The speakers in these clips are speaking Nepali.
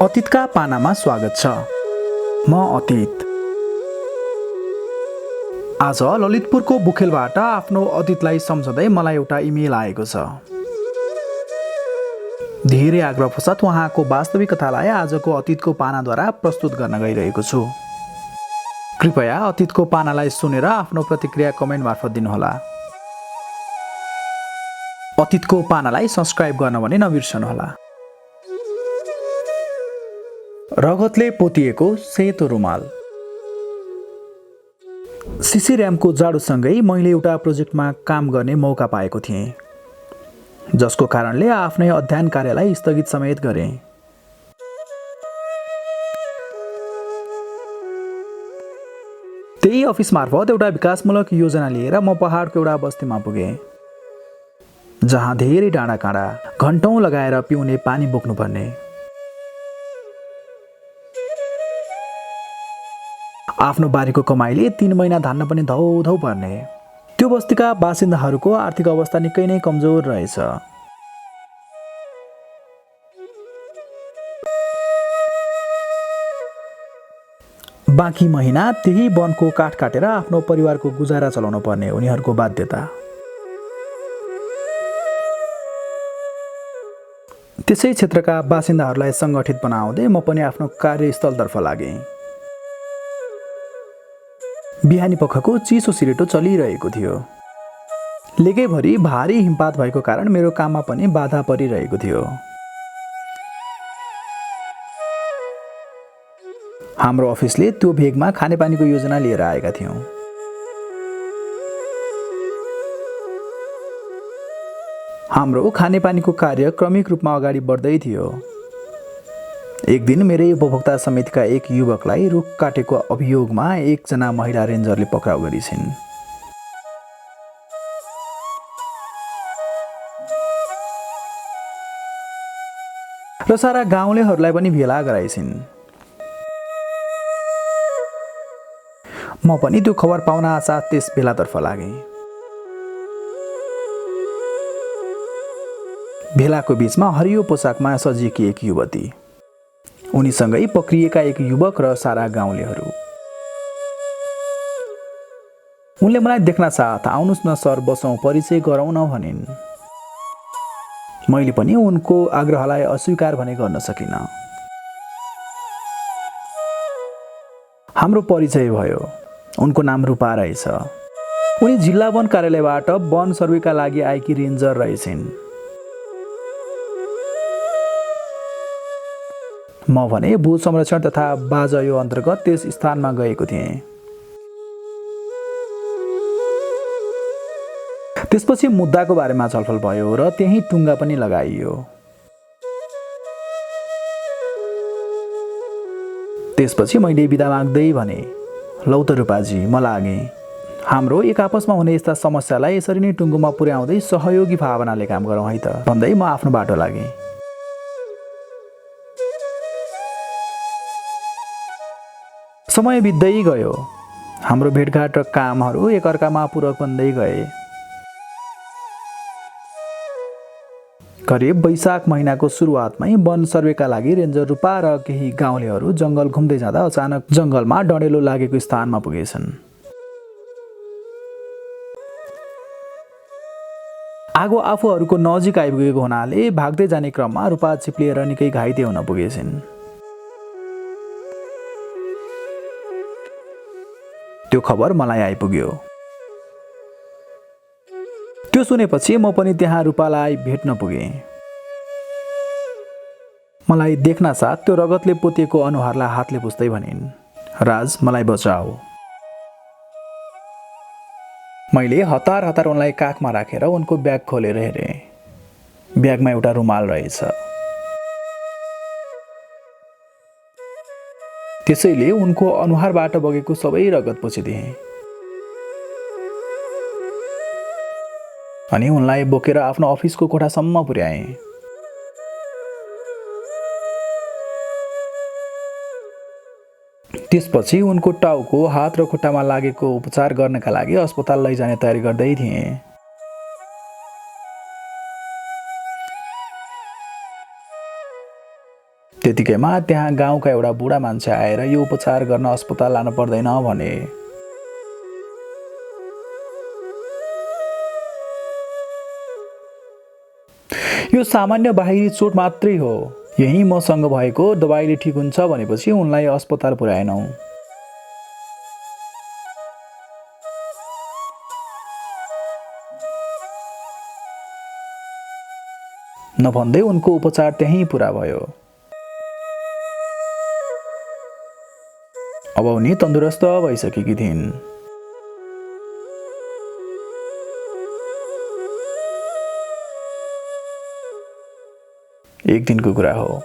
अतीतका पानामा स्वागत छ। म अतीत। आज ललितपुरको बुखेलबाट आफ्नो अतीतलाई सम्झँदै मलाई एउटा इमेल आएको छ। धेरै आग्रह पश्चात उहाँको वास्तविक कथालाई आजको अतीतको पानाद्वारा प्रस्तुत गर्न गइरहेको छु। कृपया अतीतको पानालाई सुनेर आफ्नो प्रतिक्रिया कमेन्ट मार्फत दिनुहोला। अतीतको पानालाई सब्स्क्राइब गर्न पनि नबिर्सनुहोला। रगतले पोतिएको सेतो रुमाल। सिसी ऱ्यामको जाडोसँगै मैले एउटा प्रोजेक्टमा काम गर्ने मौका पाएको थिएँ, जसको कारणले आफ्नै अध्ययन कार्यलाई स्थगित समेत गरेँ। त्यही अफिस मार्फत एउटा विकासमूलक योजना लिएर म पहाडको एउटा बस्तीमा पुगेँ, जहाँ धेरै डाँडाकाँडा घन्टौँ लगाएर पिउने पानी बोक्नुपर्ने। आफ्नो बारीको कमाइले 3 महिना धान्न पनि धौधौ पर्ने। त्यो बस्तीका बासिन्दाहरूको आर्थिक अवस्था निकै नै कमजोर रहेछ। बाँकी महिना त्यही वनको काठ काटेर आफ्नो परिवारको गुजारा चलाउनु पर्ने उनीहरूको बाध्यता। त्यसै क्षेत्रका बासिन्दाहरूलाई सङ्गठित बनाउँदै म पनि आफ्नो कार्यस्थलतर्फ लागेँ। बिहानी पखको चिसो सिरेटो चलिरहेको थियो। लेगैभरि भारी हिमपात भएको कारण मेरो काममा पनि बाधा परिरहेको थियो। हाम्रो अफिसले त्यो भेगमा खानेपानीको योजना लिएर आएका थियौँ। हाम्रो खानेपानीको कार्य क्रमिक रूपमा अगाडि बढ्दै थियो। एक दिन मेरै उपभोक्ता समितिका एक युवकलाई रुख काटेको अभियोगमा एकजना महिला रेन्जरले पक्राउ गरिछिन्। र सारा गाउँलेहरूलाई पनि भेला गराइछिन्। म पनि त्यो खबर पाउन साथ त्यस भेलातर्फ लागेँ। भेलाको बीचमा हरियो पोसाकमा सजिएकी एक युवती, उनीसँगै पक्रिएका एक युवक र सारा गाउँलेहरू। उनले मलाई देख्न साथ आउनुस् न सर, बसौँ, परिचय गरौँ न भनिन्। मैले पनि उनको आग्रहलाई अस्वीकार भने गर्न सकिनँ। हाम्रो परिचय भयो। उनको नाम रूपा रहेछ। उनी जिल्ला वन कार्यालयबाट वन सर्वेका लागि आएकी रेन्जर रहेछिन्। म भने भू संरक्षण तथा बाजयो अन्तर्गत त्यस स्थानमा गएको थिएँ। त्यसपछि मुद्दाको बारेमा छलफल भयो र त्यही टुङ्गा पनि लगाइयो। त्यसपछि मैले बिदा माग्दै भने, लौ त रूपाजी, म लागेँ। हाम्रो एक आपसमा हुने यस्ता समस्यालाई यसरी नै टुङ्गोमा पुर्याउँदै सहयोगी भावनाले काम गरौँ है त भन्दै म आफ्नो बाटो लागेँ। समय बित्दै गयो। हाम्रो भेटघाट र कामहरू एकअर्कामा पूरक बन्दै गए। करिब वैशाख महिनाको सुरुवातमै वन सर्वेका लागि रेन्जर रूपा र केही गाउँलेहरू जङ्गल घुम्दै जाँदा अचानक जङ्गलमा डढेलो लागेको स्थानमा पुगेछन्। आगो आफूहरूको नजिक आइपुगेको हुनाले भाग्दै जाने क्रममा रूपा चिप्लिएर निकै घाइते हुन पुगेछन्। त्यो खबर मलाई आइपुग्यो। त्यो सुनेपछि म पनि त्यहाँ रूपालाई भेट्न पुगेँ। मलाई देख्न साथ त्यो रगतले पोतिएको अनुहारलाई हातले पुस्दै भनिन्, राज, मलाई बचाऊ। मैले हतार हतार उनलाई काखमा राखेर उनको ब्याग खोलेर हेरेँ। ब्यागमा एउटा रुमाल रहेछ। त्यसैले उनको अनुहारबाट बगेको सबै रगत पोछिदिएँ अनि उनलाई बोकेर आफ्नो अफिसको कोठासम्म पुर्याएँ। त्यसपछि उनको टाउको, हात र खुट्टामा लागेको उपचार गर्नका लागि अस्पताल लैजाने तयारी गर्दै थिएँ। त्यतिकैमा त्यहाँ गाउँका एउटा बुढा मान्छे आएर यो उपचार गर्न अस्पताल लानु पर्दैन भने। यो सामान्य बाहिरी चोट मात्रै हो, यही मसँग भएको दबाईले ठिक हुन्छ भनेपछि उनलाई अस्पताल पुर्याएनौँ। नभन्दै उनको उपचार त्यहीँ पुरा भयो। अब उनी तन्दुरुस्त भइसकेकी थिइन्। एक दिनको कुरा हो,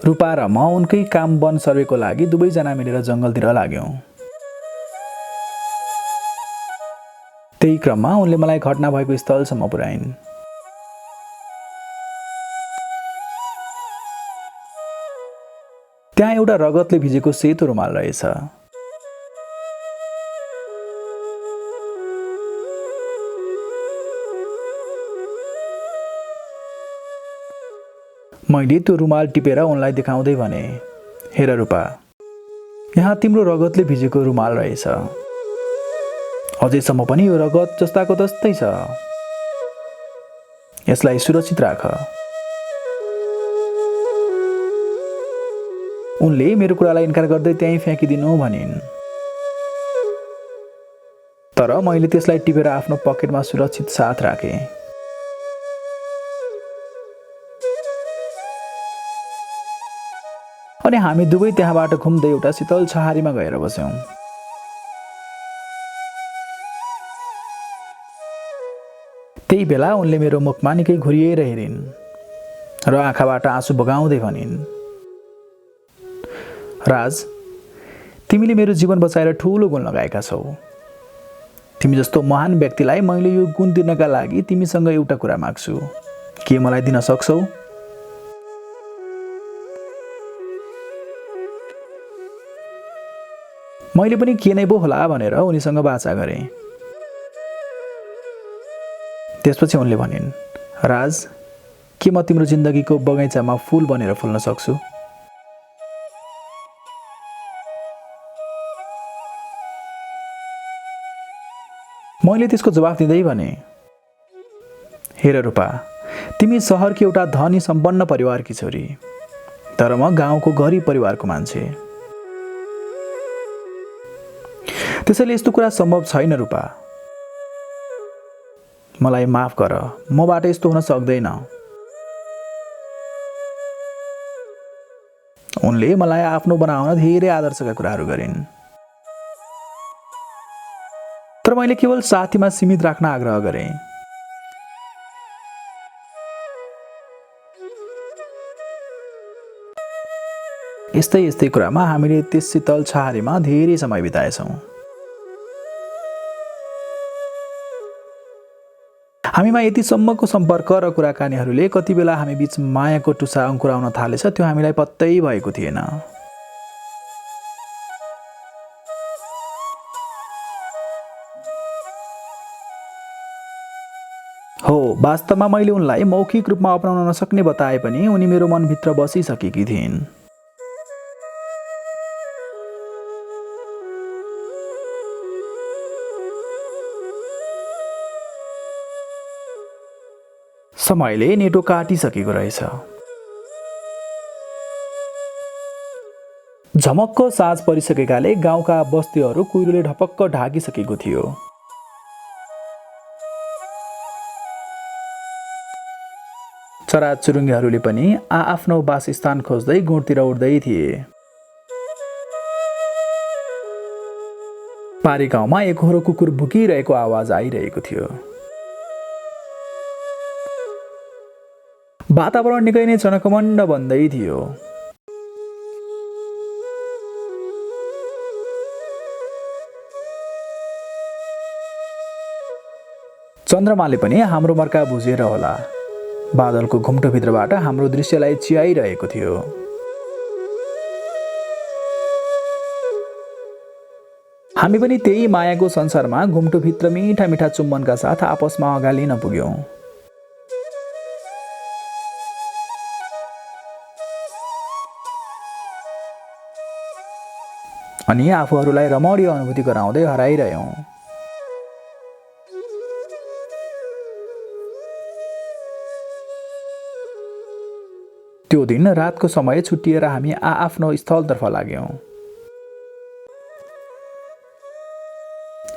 रूपा र म उनकै काम वन सर्वेको लागि दुवैजना मिलेर जङ्गलतिर लाग्यौँ। त्यही क्रममा उनले मलाई घटना भएको स्थलसम्म पुर्याइन्। त्यहाँ एउटा रगतले भिजेको सेतो रुमाल रहेछ। मैले त्यो रुमाल टिपेर उनलाई देखाउँदै भने, हेर रूपा, यहाँ तिम्रो रगतले भिजेको रुमाल रहेछ। अझैसम्म पनि यो रगत जस्ताको तस्तै छ। यसलाई सुरक्षित राख। उनले मेरो कुरालाई इन्कार गर्दै त्यहीँ फ्याँकिदिनु भनिन्। तर मैले त्यसलाई टिपेर आफ्नो पकेटमा सुरक्षित साथ राखेँ। अनि हामी दुवै त्यहाँबाट घुम्दै एउटा शीतल छहारीमा गएर बस्यौँ। त्यही बेला उनले मेरो मुखमा निकै घुरिएर हेरिन् र आँखाबाट आँसु बगाउँदै भनिन्, राज, तिमीले मेरो जीवन बचाएर ठुलो गुण लगाएका छौ। तिमी जस्तो महान व्यक्तिलाई मैले यो गुण दिनका लागि तिमीसँग एउटा कुरा माग्छु, के मलाई दिन सक्छौ? मैले पनि के नै पो होला भनेर उनीसँग बाचा गरेँ। त्यसपछि उनले भनिन्, राज, के म तिम्रो जिन्दगीको बगैँचामा फुल बनेर फुल्न सक्छु? मैले त्यसको जवाफ दिँदै भने, हेर रूपा, तिमी सहरकी एउटा धनी सम्पन्न परिवारकी छोरी, तर म गाउँको गरिब परिवारको मान्छे। त्यसैले यस्तो कुरा सम्भव छैन रूपा। मलाई माफ गर, मबाट यस्तो हुन सक्दैन। उनले मलाई आफ्नो बनाउन धेरै आदर्शका कुराहरू गरिन्। तर मैले केवल साथीमा सीमित राख्न आग्रह गरेँ। यस्तै यस्तै कुरामा हामीले त्यस शीतल छहारीमा धेरै समय बिताएछौँ। हामीमा यतिसम्मको सम्पर्क र कुराकानीहरूले कति बेला हामी बीच मायाको टुसा अङ्कुराउन थालेछ त्यो हामीलाई पत्तै भएको थिएन। हो, वास्तवमा मैले उनलाई मौखिक रूपमा अपनाउन नसक्ने बताए पनि उनी मेरो मनभित्र बसिसकेकी थिइन्। समयले नेटो काटिसकेको रहेछ। झमक्क साँझ परिसकेकाले गाउँका बस्तीहरू कुहिरोले ढपक्क ढाकिसकेको थियो। चराचुरुङ्गीहरूले पनि आआफ्नो वासस्थान खोज्दै गुणतिर उड्दै थिए। पारी गाउँमा एकहोरो कुकुर भुकिरहेको आवाज आइरहेको थियो। वातावरण निकै नै चनकमण्ड बन्दै थियो। चन्द्रमाले पनि हाम्रो मर्का बुझेर होला बादलको घुम्टोभित्रबाट हाम्रो दृश्यलाई चियाइरहेको थियो। हामी पनि त्यही मायाको संसारमा घुम्टोभित्र मिठा मिठा चुम्बनका साथ आपसमा अगालिन पुग्यौं। अनि आफूहरूलाई रमणीय अनुभूति गराउँदै हराइरह्यौँ। त्यो दिन रातको समय छुट्टिएर हामी आआफ्नो स्थलतर्फ लाग्यौँ।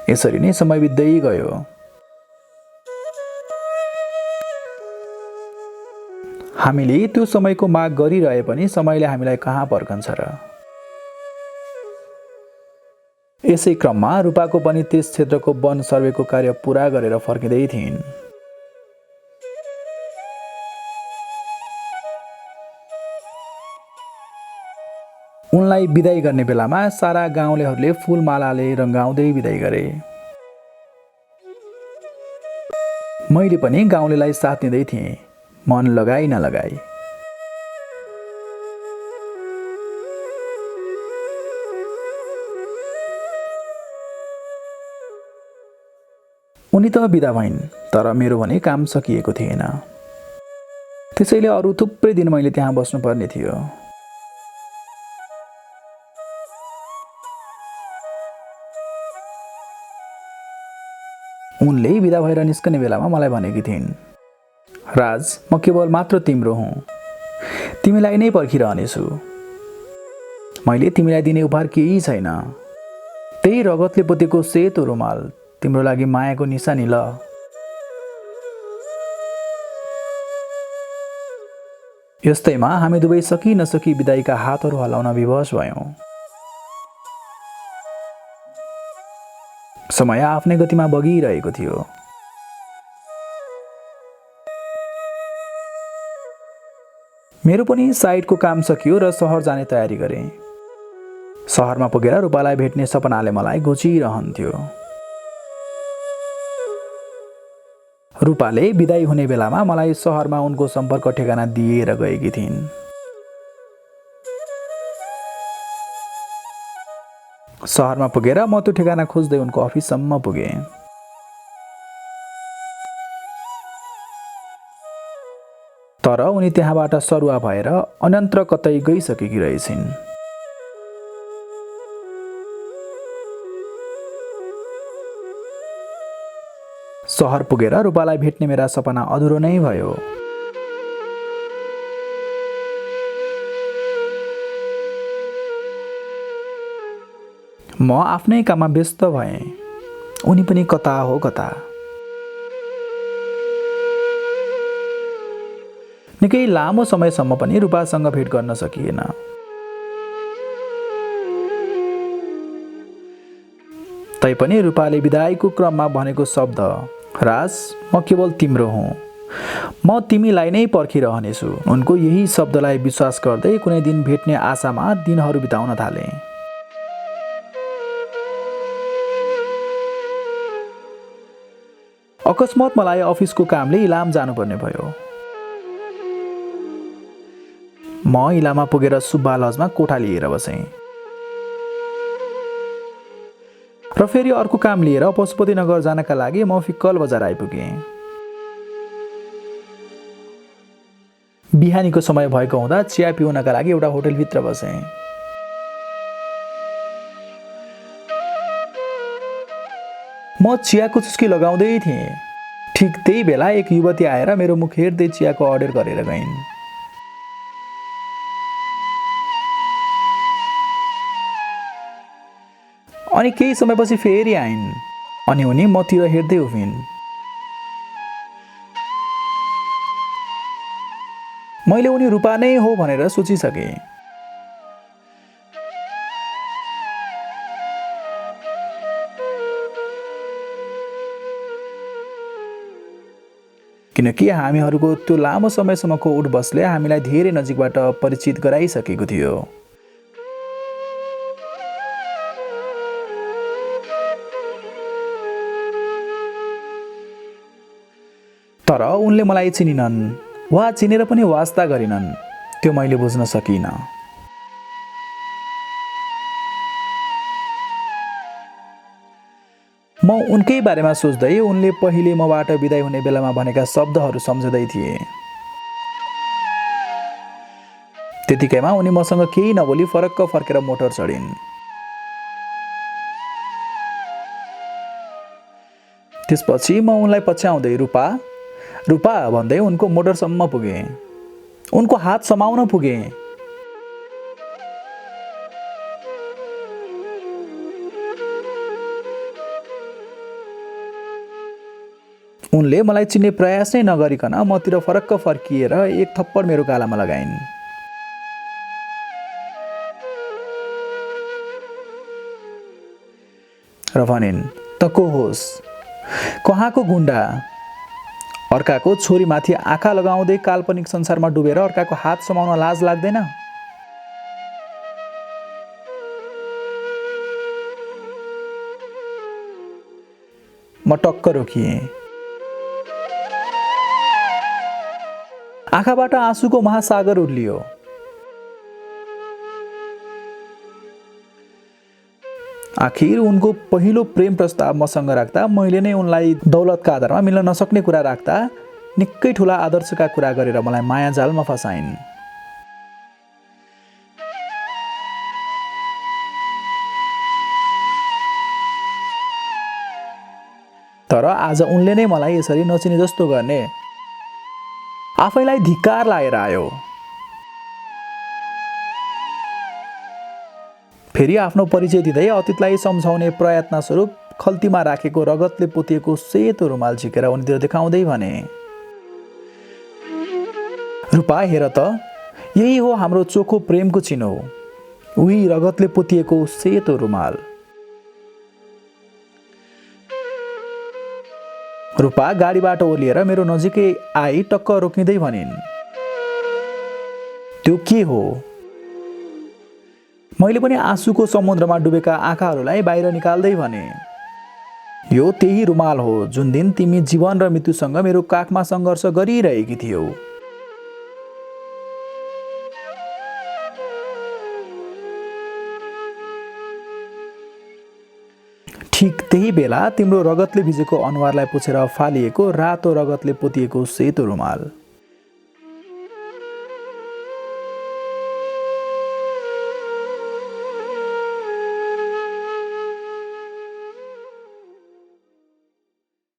यसरी नै समय बित्दै गयो। हामीले त्यो समयको माग गरिरहे पनि समयले हामीलाई कहाँ पर्खन्छ र। यसै क्रममा रूपाको पनि त्यस क्षेत्रको वन सर्वेको कार्य पुरा गरेर फर्किँदै थिइन्। उनलाई बिदाई गर्ने बेलामा सारा गाउँलेहरूले फुलमालाले रङ्गाउँदै बिदाई गरे। मैले पनि गाउँलेलाई साथ दिँदै थिएँ, मन लगाई नलगाई। उनी त बिदा भइन्, तर मेरो भने काम सकिएको थिएन। त्यसैले अरू थुप्रै दिन मैले त्यहाँ बस्नुपर्ने थियो। उनले बिदा भएर निस्कने बेलामा मलाई भनेकी थिइन्, राज, म केवल मात्र तिम्रो हुँ, तिमीलाई नै पर्खिरहनेछु। मैले तिमीलाई दिने उपहार केही छैन, त्यही रगतले पोतेको सेतो रुमाल, तिम्रो लागि मायाको निशानी ल। यस्तैमा हामी दुवै सकी नसकी बिदाईका हातहरू हल्लाउन विवश भयौँ। समय आफ्नै गतिमा बगिरहेको थियो। मेरो पनि साइटको काम सकियो र सहर जाने तयारी गरेँ। सहरमा पुगेर रूपालाई भेट्ने सपनाले मलाई घोचिरहन्थ्यो। रूपाले बिदाई हुने बेलामा मलाई सहरमा उनको सम्पर्क ठेगाना दिएर गएकी थिइन्। सहरमा पुगेर म त्यो ठेगाना खोज्दै उनको अफिससम्म पुगेँ। तर उनी त्यहाँबाट सरुवा भएर अन्यन्त्र कतै गइसकेकी रहेछिन्। सहर पुगेर रूपालाई भेट्ने मेरा सपना अधुरो नै भयो। म आफ्नै काममा व्यस्त भएँ, उनी पनि कता हो कता। निकै लामो समयसम्म पनि रूपासँग भेट गर्न सकिएन। तैपनि रूपाले बिदाईको क्रममा भनेको शब्द, राज, म केवल तिम्रो हुँ, म तिमीलाई नै पर्खिरहनेछु, उनको यही शब्दलाई विश्वास गर्दै कुनै दिन भेट्ने आशामा दिनहरू बिताउन थालेँ। अकस्मात मलाई अफिसको कामले इलाम जानुपर्ने भयो। म इलाममा पुगेर सुब्बा लजमा कोठा लिएर बसेँ र फेरि अर्को काम लिएर पशुपतिनगर जानका लागि म फिक्कल बजार आइपुगेँ। बिहानीको समय भएको हुँदा चिया पिउनका लागि एउटा होटलभित्र बसेँ। म चियाको चुस्की लगाउँदै थिएँ। ठिक त्यही बेला एक युवती आएर मेरो मुख हेर्दै चियाको अर्डर गरेर गइन्। अनि केही समयपछि फेरि आइन् अनि उनी मतिर हेर्दै उभिन्। मैले उनी रूपा नै हो भनेर सोचिसकेँ। किनकि हामीहरूको त्यो लामो समयसम्मको उठबसले हामीलाई धेरै नजिकबाट परिचित गराइसकेको थियो। तर उनले मलाई चिनिनन् वा चिनेर पनि वास्ता गरिनन्, त्यो मैले बुझ्न सकिनँ। म उनकै बारेमा सोच्दै उनले पहिले मबाट बिदाई हुने बेलामा भनेका शब्दहरू सम्झँदै थिए। त्यतिकैमा उनी मसँग केही नबोली फरक्क फर्केर मोटर चढिन्। त्यसपछि म उनलाई पछ्याउँदै रूपा रूपा भन्दै उनको मोटरसम्म पुगेँ। उनको हात समाउन पुगेँ। उनले मलाई चिन्ने प्रयास नै नगरिकन मतिर फरक्क फर्किएर एक थप्पड मेरो गालामा लगाइन् र भनिन्, "त को होस्? कहाँको गुण्डा? अर्काको छोरीमाथि आँखा लगाउँदै काल्पनिक संसारमा डुबेर अर्काको हात समाउन लाज लाग्दैन?" म टक्क रोकिएँ। आँखाबाट आँसुको महासागर उर्लियो। आखिर उनको पहिलो प्रेम प्रस्ताव मसँग राख्दा मैले नै उनलाई दौलतका आधारमा मिल्न नसक्ने कुरा राख्दा निकै ठुला आदर्शका कुरा गरेर मलाई मायाजालमा फसाइन्। तर आज उनले नै मलाई यसरी नचिने जस्तो गर्ने आफैलाई धिक्कार लागेर आयो। फेरि आफ्नो परिचय दिँदै अतीतलाई सम्झाउने प्रयत्न स्वरूप खल्तीमा राखेको रगतले पोतिएको सेतो रुमाल झिकेर उनीतिर देखाउँदै भने, "रूपा, हेर त, यही हो हाम्रो चोखो प्रेमको चिनो, उही रगतले पोतिएको सेतो रुमाल।" रूपा गाडीबाट ओर्लिएर मेरो नजिकै आई टक्क रोकिँदै भनिन्, "त्यो के हो?" मैले पनि आँसुको समुद्रमा डुबेका आँखाहरूलाई बाहिर निकाल्दै भने, "यो त्यही रुमाल हो जुन दिन तिमी जीवन र मृत्युसँग मेरो काखमा सङ्घर्ष गरिरहेकी थियौ। ठिक त्यही बेला तिम्रो रगतले भिजेको अनुहारलाई पुछेर फालिएको रातो रगतले पोतिएको सेतो रुमाल।